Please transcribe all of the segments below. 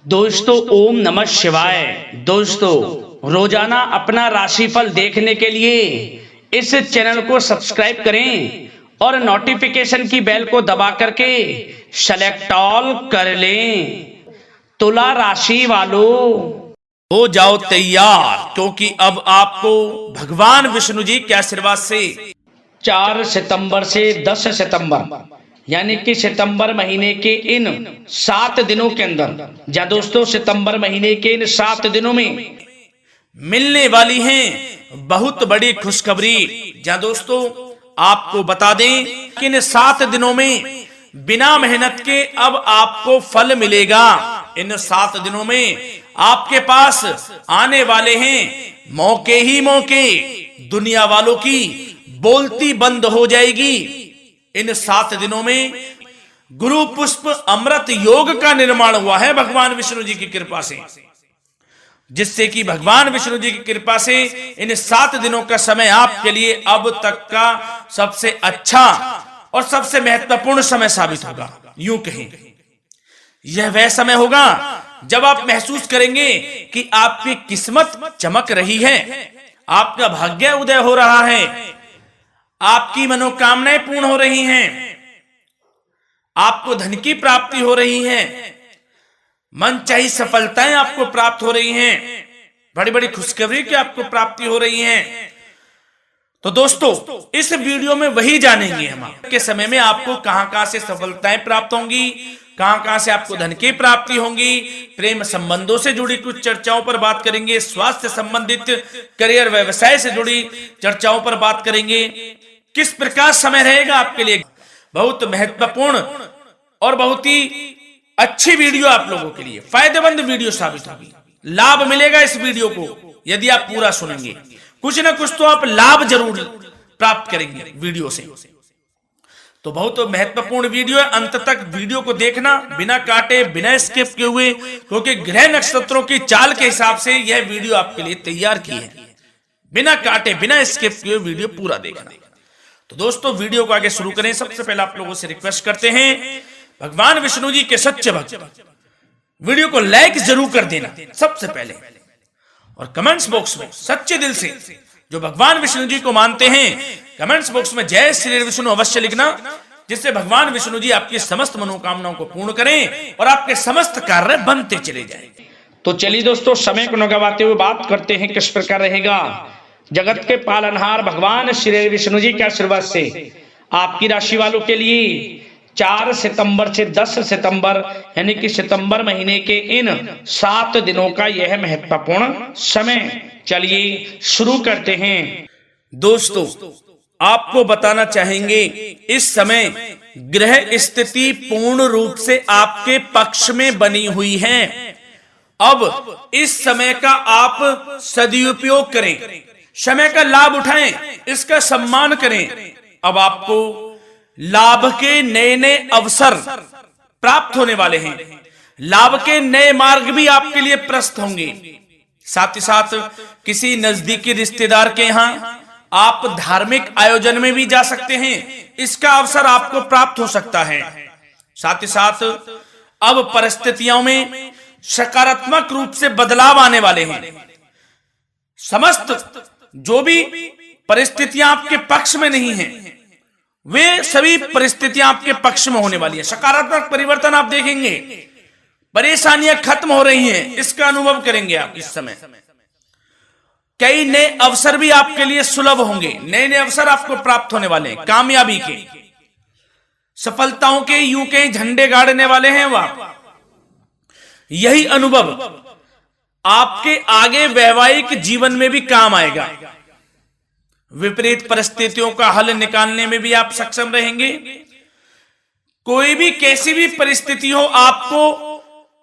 दोस्तों ओम नमः शिवाय। दोस्तों रोजाना अपना राशिफल देखने के लिए इस चैनल को सब्सक्राइब करें और नोटिफिकेशन की बेल को दबा करके सेलेक्ट ऑल कर लें। तुला राशि वालों हो जाओ तैयार, क्योंकि अब आपको भगवान विष्णु जी के आशीर्वाद से 4 सितंबर से 10 सितंबर यानी कि सितंबर महीने के इन 7 दिनों के अंदर, या दोस्तों सितंबर महीने के इन 7 दिनों में मिलने वाली हैं बहुत बड़ी खुशखबरी। जहां दोस्तों आपको बता दें कि इन 7 दिनों में बिना मेहनत के अब आपको फल मिलेगा। इन 7 दिनों में आपके पास आने वाले हैं मौके ही मौके। दुनिया वालों की बोलती बंद हो जाएगी। इन 7 दिनों में गुरु पुष्प अमृत योग का निर्माण हुआ है भगवान विष्णु जी की कृपा से, जिससे कि भगवान विष्णु जी की कृपा से इन 7 दिनों का समय आपके लिए अब तक का सबसे अच्छा और सबसे महत्वपूर्ण समय साबित होगा। यूं कहें यह वह समय होगा जब आप महसूस करेंगे कि आपकी किस्मत चमक रही है, आपका भाग्य उदय हो रहा है, आपकी मनोकामनाएं पूर्ण हो रही हैं, आपको धन की प्राप्ति हो रही है, मनचाही सफलताएं आपको प्राप्त हो रही हैं, बड़ी बड़ी खुशखबरी की आपको प्राप्ति हो रही है। तो दोस्तों इस वीडियो में वही जानेंगे हम के समय में आपको कहां से सफलताएं प्राप्त होंगी, कहां से आपको धन की प्राप्ति होंगी, प्रेम संबंधों से जुड़ी कुछ चर्चाओं पर बात करेंगे, स्वास्थ्य संबंधित करियर व्यवसाय से जुड़ी चर्चाओं पर बात करेंगे। किस प्रकार समय रहेगा आपके लिए, बहुत महत्वपूर्ण और बहुत ही अच्छी वीडियो आप लोगों के लिए फायदेमंद वीडियो साबित होगी। लाभ मिलेगा इस वीडियो को यदि आप पूरा सुनेंगे, कुछ ना कुछ तो आप लाभ जरूर प्राप्त करेंगे वीडियो से। तो बहुत महत्वपूर्ण वीडियो है, अंत तक वीडियो को देखना बिना काटे बिना स्किप किए हुए, क्योंकि ग्रह नक्षत्रों की चाल के हिसाब से यह वीडियो आपके लिए तैयार की है। बिना काटे बिना स्किप किए वीडियो पूरा देखना। तो दोस्तों वीडियो को आगे शुरू करें। सबसे पहले आप लोगों से रिक्वेस्ट करते हैं, भगवान विष्णु जी के सच्चे भक्त वीडियो को लाइक जरूर कर देना सबसे पहले, और कमेंट्स बॉक्स में सच्चे दिल से जो भगवान विष्णु जी को मानते हैं कमेंट्स बॉक्स में जय श्री विष्णु अवश्य लिखना, जिससे भगवान विष्णु जी आपकी समस्त मनोकामनाओं को पूर्ण करें और आपके समस्त कार्य बनते चले जाएं। तो चलिए दोस्तों समय को न गवाते हुए बात करते हैं किस प्रकार रहेगा जगत के पालनहार भगवान श्री विष्णु जी के आशीर्वाद से आपकी राशि वालों के लिए 4 सितंबर से 10 सितंबर यानी कि सितंबर महीने के इन 7 दिनों का यह महत्वपूर्ण समय। चलिए शुरू करते हैं। दोस्तों आपको बताना चाहेंगे इस समय ग्रह स्थिति पूर्ण रूप से आपके पक्ष में बनी हुई है। अब इस समय का आप सदुपयोग करें, समय का लाभ उठाएं, इसका सम्मान करें। अब आपको लाभ के नए नए अवसर प्राप्त होने वाले हैं, लाभ के नए मार्ग भी आपके लिए प्रशस्त होंगे। साथ ही साथ किसी नजदीकी रिश्तेदार के यहां आप धार्मिक आयोजन में भी जा सकते हैं, इसका अवसर आपको प्राप्त हो सकता है। साथ ही साथ अब परिस्थितियों में सकारात्मक रूप से बदलाव आने वाले हैं। समस्त जो भी परिस्थितियां आपके पक्ष में नहीं हैं, वे सभी परिस्थितियां आपके पक्ष में होने वाली है। सकारात्मक परिवर्तन आप देखेंगे, परेशानियां खत्म हो रही हैं, इसका अनुभव करेंगे आप इस समय। कई नए अवसर भी आपके लिए सुलभ होंगे, नए नए अवसर आपको प्राप्त होने वाले हैं, कामयाबी के, सफलताओं के यूं के झंडे गाड़ने वाले हैं वह। यही अनुभव आपके आगे वैवाहिक जीवन में भी काम आएगा। विपरीत परिस्थितियों का हल निकालने में भी आप सक्षम रहेंगे। कोई भी कैसी भी परिस्थिति हो आपको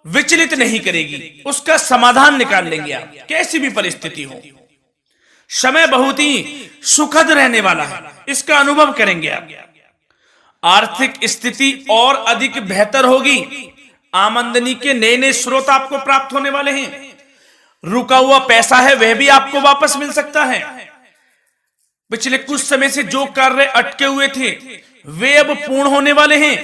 विचलित नहीं करेगी, उसका समाधान निकाल लेंगे आप, कैसी भी परिस्थिति हो। समय बहुत ही सुखद रहने वाला है, इसका अनुभव करेंगे आप। आर्थिक स्थिति और अधिक बेहतर होगी, आमदनी के नए नए स्रोत आपको प्राप्त होने वाले हैं। रुका हुआ पैसा है वह भी आपको वापस मिल सकता है। पिछले कुछ समय से जो कार्य अटके हुए थे वे अब पूर्ण होने वाले हैं।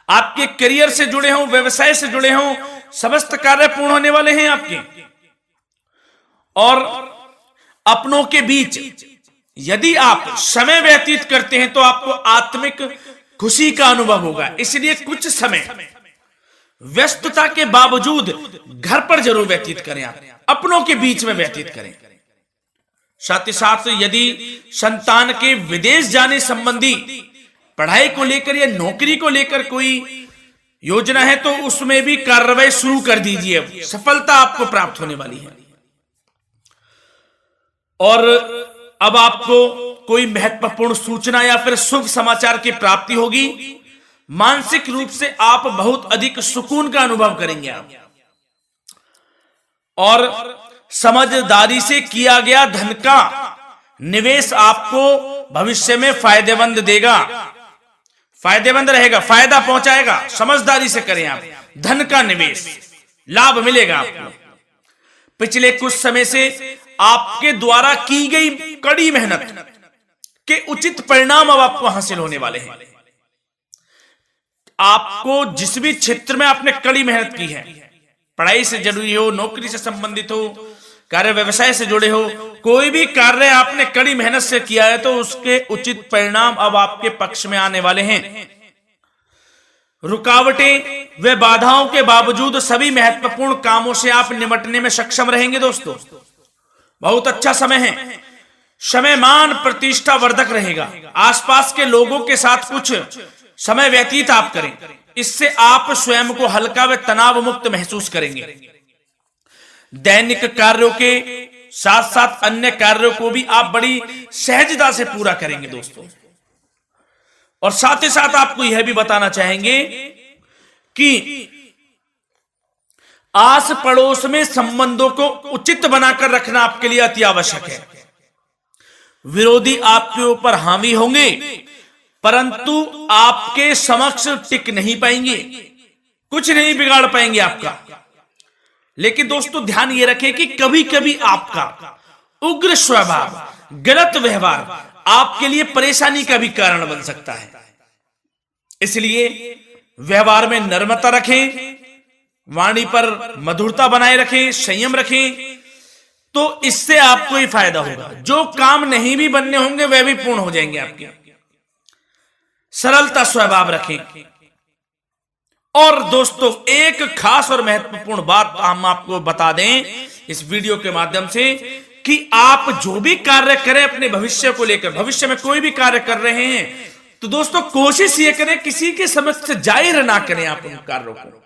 आपके करियर से जुड़े हों, व्यवसाय से जुड़े हों, समस्त कार्य पूर्ण होने वाले हैं आपके। और अपनों के बीच यदि आप समय व्यतीत करते हैं तो आपको आत्मिक खुशी का अनुभव होगा। इसलिए कुछ समय व्यस्तता के बावजूद घर पर जरूर व्यतीत करें, आप अपनों के बीच में व्यतीत करें। साथ ही साथ यदि संतान के विदेश जाने संबंधी पढ़ाई को लेकर या नौकरी को लेकर कोई योजना है तो उसमें भी कार्रवाई शुरू कर दीजिए, सफलता आपको प्राप्त होने वाली है। और अब आपको कोई महत्वपूर्ण सूचना या फिर शुभ समाचार की प्राप्ति होगी। मानसिक रूप से आप बहुत अधिक सुकून का अनुभव करेंगे आप। और समझदारी से किया गया धन का निवेश आपको भविष्य में फायदेमंद देगा, फायदेमंद रहेगा, फायदा पहुंचाएगा। समझदारी से करें आप, धन का निवेश लाभ मिलेगा आपको। पिछले कुछ समय से आपके द्वारा की गई कड़ी मेहनत के उचित परिणाम अब आपको हासिल होने वाले हैं। आपको जिस भी क्षेत्र में आपने कड़ी मेहनत की है, पढ़ाई से जुड़ी हो, नौकरी से संबंधित हो, कार्य व्यवसाय से जुड़े हो, कोई भी कार्य आपने कड़ी मेहनत से किया है तो उसके उचित परिणाम अब आपके पक्ष में आने वाले हैं। रुकावटें व बाधाओं के बावजूद सभी महत्वपूर्ण कामों से आप निपटने में सक्षम रहेंगे। दोस्तों बहुत अच्छा समय है, समय मान प्रतिष्ठा वर्धक रहेगा। आसपास के लोगों के साथ कुछ समय व्यतीत आप करें, इससे आप स्वयं को हल्का व तनाव मुक्त महसूस करेंगे। दैनिक कार्यों के साथ साथ अन्य कार्यों को भी आप बड़ी सहजता से पूरा करेंगे दोस्तों। और साथ ही साथ आपको यह भी बताना चाहेंगे कि आस पड़ोस में संबंधों को उचित बनाकर रखना आपके लिए अति आवश्यक है। विरोधी आपके ऊपर हावी होंगे परंतु आपके समक्ष टिक नहीं पाएंगे, कुछ नहीं बिगाड़ पाएंगे आपका। लेकिन दोस्तों ध्यान ये रखें कि कभी कभी आपका उग्र स्वभाव, गलत व्यवहार आपके लिए परेशानी का भी कारण बन सकता है। इसलिए व्यवहार में नम्रता रखें, वाणी पर मधुरता बनाए रखें, संयम रखें, तो इससे आपको ही फायदा होगा। जो काम नहीं भी बनने होंगे वह भी पूर्ण हो जाएंगे आपके। सरलता स्वभाव रखें। और दोस्तों एक खास और महत्वपूर्ण बात हम आपको बता दें इस वीडियो के माध्यम से कि आप जो भी कार्य करें अपने भविष्य को लेकर, भविष्य में कोई भी कार्य कर रहे हैं तो दोस्तों कोशिश ये करें किसी के समक्ष जाहिर ना करें आप उन कार्यों को।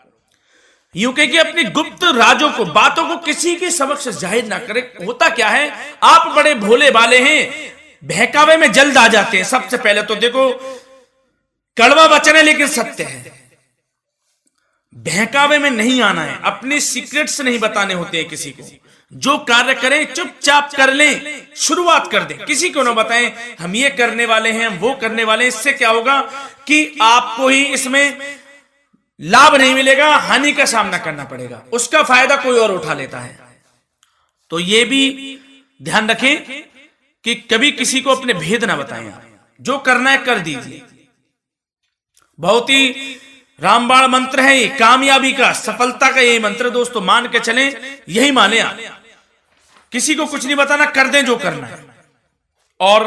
यूं कह कि अपनी गुप्त राजों को, बातों को किसी के समक्ष जाहिर ना करें। होता क्या है, आप बड़े भोले भाले हैं, बहकावे में जल्द आ जाते हैं। सबसे पहले तो देखो कड़वा वचन है लेकिन सत्य है, बहकावे में नहीं आना है, अपने सीक्रेट्स नहीं बताने होते हैं किसी को। जो कार्य करें चुपचाप कर लें, शुरुआत कर दें, किसी को ना बताएं हम ये करने वाले हैं, वो करने वाले हैं। इससे क्या होगा कि आपको ही इसमें लाभ नहीं मिलेगा, हानि का सामना करना पड़ेगा, उसका फायदा कोई और उठा लेता है। तो ये भी ध्यान रखें कि कभी किसी को अपने भेद ना बताएं, जो करना है कर दीजिए। बहुत ही रामबाण मंत्र है ये, कामयाबी का, सफलता का यही मंत्र दोस्तों, मान के चलें, यही माने आप। किसी को कुछ नहीं बताना, कर दें जो करना है। और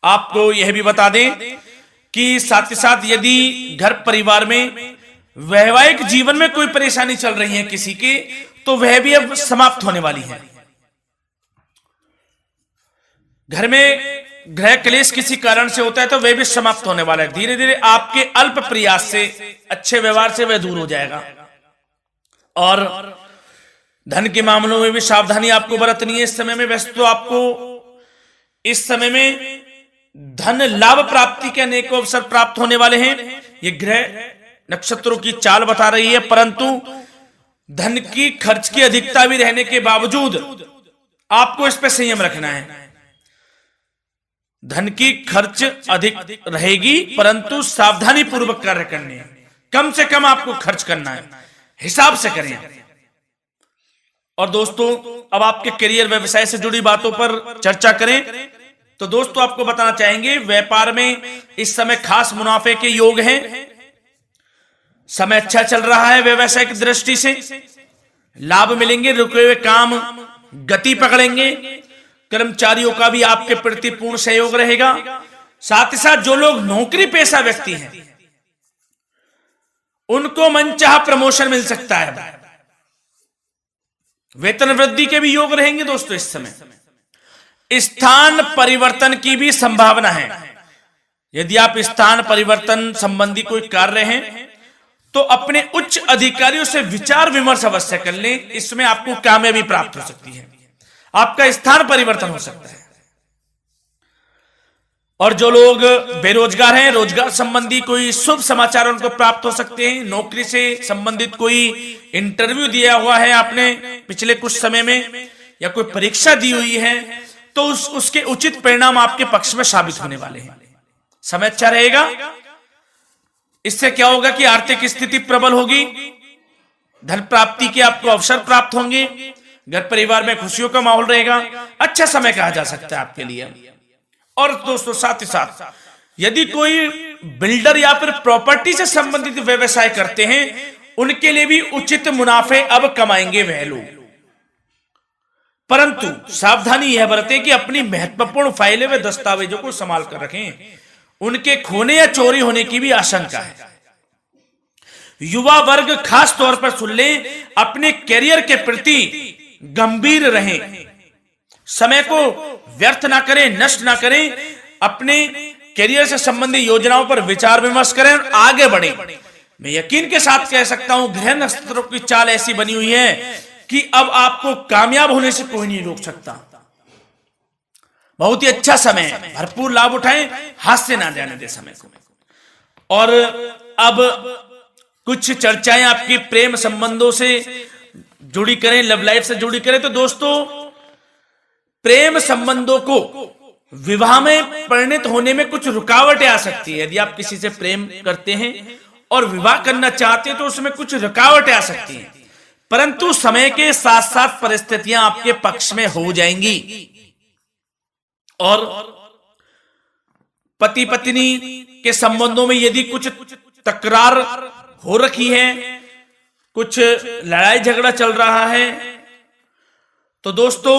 आपको यह भी बता दें कि साथ ही साथ यदि घर परिवार में वैवाहिक जीवन में कोई परेशानी चल रही है किसी के, तो वह भी अब समाप्त होने वाली है। घर में गृह क्लेश किसी कारण से होता है तो वह भी समाप्त होने वाला है। धीरे धीरे आपके अल्प प्रयास से, अच्छे व्यवहार से वह दूर हो जाएगा। और धन के मामलों में भी सावधानी आपको बरतनी है इस समय में। वैसे तो आपको इस समय में धन लाभ प्राप्ति के अनेक अवसर प्राप्त होने वाले हैं, ये ग्रह नक्षत्रों की चाल बता रही है। परंतु धन की खर्च की अधिकता भी रहने के बावजूद आपको इस पर संयम रखना है। धन की खर्च अधिक रहेगी परंतु सावधानी पूर्वक कार्य करने हैं, कम से कम आपको खर्च करना है, हिसाब से करें। और दोस्तों अब आपके करियर व्यवसाय से जुड़ी बातों पर चर्चा करें तो दोस्तों आपको बताना चाहेंगे व्यापार में इस समय खास मुनाफे के योग हैं। समय अच्छा चल रहा है व्यवसायिक दृष्टि से, लाभ मिलेंगे, रुके हुए काम गति पकड़ेंगे, कर्मचारियों का भी आपके प्रति पूर्ण सहयोग रहेगा। साथ ही साथ जो लोग नौकरी पेशा व्यक्ति हैं उनको मनचाहा प्रमोशन मिल सकता है, वेतन वृद्धि के भी योग रहेंगे दोस्तों। इस समय स्थान परिवर्तन की भी संभावना है। यदि आप स्थान परिवर्तन संबंधी कोई कार्य हैं तो अपने उच्च अधिकारियों से विचार विमर्श अवश्य कर लें, इसमें आपको कामयाबी प्राप्त हो सकती है, आपका स्थान परिवर्तन हो सकता है। और जो लोग बेरोजगार हैं, रोजगार संबंधी कोई शुभ समाचार उनको प्राप्त हो सकते हैं। नौकरी से संबंधित कोई इंटरव्यू दिया हुआ है आपने पिछले कुछ समय में, या कोई परीक्षा दी हुई है, तो उसके उचित परिणाम आपके पक्ष में साबित होने वाले हैं। समय अच्छा रहेगा। इससे क्या होगा कि आर्थिक स्थिति प्रबल होगी, धन प्राप्ति के आपको अवसर प्राप्त होंगे, घर परिवार में खुशियों का माहौल रहेगा। अच्छा समय कहा जा सकता है आपके लिए। और दोस्तों साथ ही साथ यदि कोई बिल्डर या फिर प्रॉपर्टी से संबंधित व्यवसाय करते हैं, उनके लिए भी उचित मुनाफे अब कमाएंगे वह लोग। परंतु सावधानी यह बरतें कि अपनी महत्वपूर्ण फाइलें व दस्तावेजों को संभाल कर रखें, उनके खोने या चोरी होने की भी आशंका है। युवा वर्ग खास तौर पर सुन लें, अपने करियर के प्रति गंभीर रहें, समय को व्यर्थ ना करें, नष्ट ना करें, अपने करियर से संबंधित योजनाओं पर विचार विमर्श करें और आगे बढ़ें। मैं यकीन के साथ कह सकता हूं, ग्रह नक्षत्रों की चाल ऐसी बनी हुई है कि अब आपको कामयाब होने से कोई नहीं रोक सकता। बहुत ही अच्छा समय है, भरपूर लाभ उठाएं, हाथ से ना जाने दे समय को। और अब कुछ चर्चाएं आपकी प्रेम संबंधों से जुड़ी करें, लव लाइफ से जुड़ी करें। तो दोस्तों प्रेम संबंधों को विवाह में परिणत होने में कुछ रुकावटें आ सकती है। यदि आप किसी से प्रेम करते हैं और विवाह करना चाहते हैं तो उसमें कुछ रुकावटें आ सकती हैं, परंतु समय के साथ साथ परिस्थितियां आपके पक्ष में हो जाएंगी। और पति पत्नी के संबंधों में यदि कुछ तकरार हो रखी है, कुछ लड़ाई झगड़ा चल रहा है, तो दोस्तों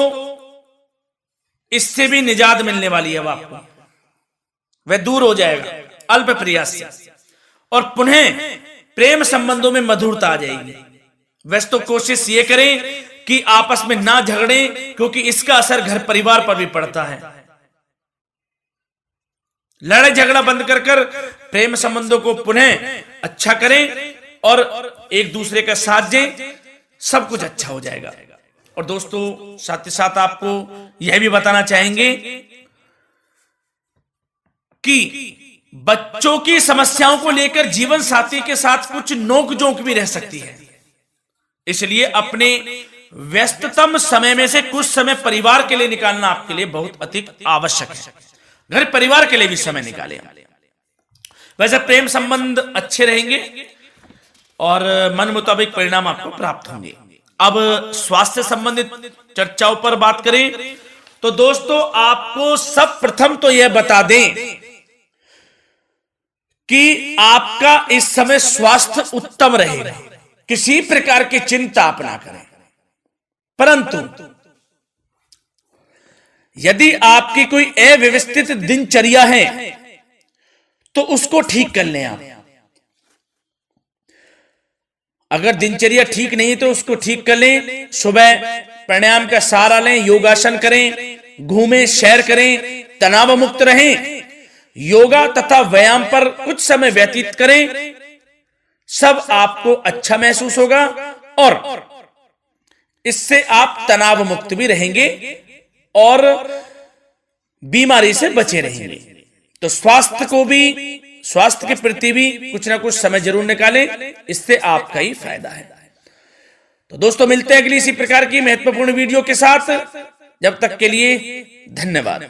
इससे भी निजात मिलने वाली है। अब आपको वह दूर हो जाएगा अल्प प्रयास से, और पुनः प्रेम संबंधों में मधुरता आ जाएगी। वैसे तो कोशिश ये करें कि आपस में ना झगड़ें, क्योंकि इसका असर घर परिवार पर भी पड़ता है। लड़ाई झगड़ा बंद कर कर प्रेम संबंधों को पुनः अच्छा करें और एक दूसरे का साथ दें, सब कुछ अच्छा हो जाएगा। और दोस्तों साथ ही साथ आपको यह भी बताना चाहेंगे कि बच्चों की समस्याओं को लेकर जीवन साथी के साथ कुछ नोक-झोंक भी रह सकती है, इसलिए अपने व्यस्ततम समय में से कुछ समय परिवार के लिए निकालना आपके लिए बहुत अधिक आवश्यक है। घर परिवार के लिए भी समय निकालें। वैसे प्रेम संबंध अच्छे रहेंगे और मन मुताबिक परिणाम आपको प्राप्त होंगे। अब स्वास्थ्य संबंधित चर्चाओं पर बात करें तो दोस्तों आपको सब प्रथम तो यह बता दें कि आपका इस समय स्वास्थ्य उत्तम रहेगा, किसी प्रकार की चिंता आप ना करें। परंतु यदि आपकी कोई अव्यवस्थित दिनचर्या है तो उसको ठीक कर लें आप। अगर दिनचर्या ठीक नहीं है तो उसको ठीक कर लें। सुबह प्राणायाम का सहारा लें, योगासन करें, घूमें, सैर करें, तनाव मुक्त रहें, योगा तथा व्यायाम पर कुछ समय व्यतीत करें। सब आपको अच्छा महसूस होगा और इससे आप तनाव मुक्त भी रहेंगे और बीमारी से बचे रहेंगे। तो स्वास्थ्य के प्रति भी कुछ ना कुछ समय जरूर निकालें, इससे आपका ही फायदा है। तो दोस्तों मिलते हैं अगली इसी प्रकार की महत्वपूर्ण वीडियो के साथ। जब तक के लिए धन्यवाद।